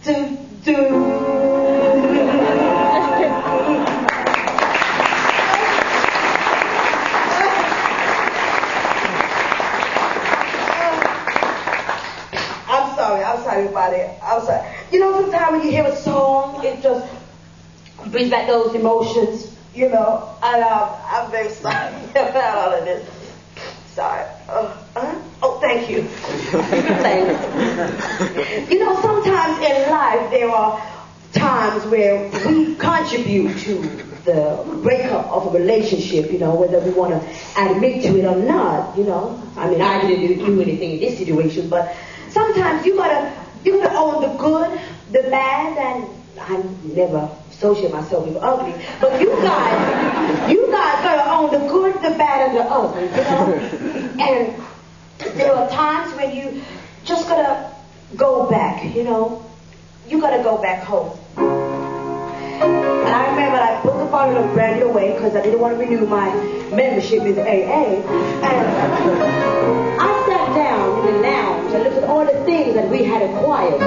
I'm sorry, everybody. I'm sorry. You know, sometimes when you hear a song, it just brings back those emotions, you know. And I'm very sorry about all of this. Sorry. Oh, thank you. Thanks. You know, sometimes in life there are times where we contribute to the breakup of a relationship, you know, whether we want to admit to it or not, you know. I mean, I didn't do anything in this situation, but sometimes you gotta own the good, the bad, and I never associate myself with ugly, but you guys gotta own the good, the bad, and the ugly, you know. And there are times when you just gotta go back, you know. You gotta go back home. And I remember I put the bottle of brandy away because I didn't want to renew my membership with AA. And I sat down in the lounge and looked at all the things that we had acquired.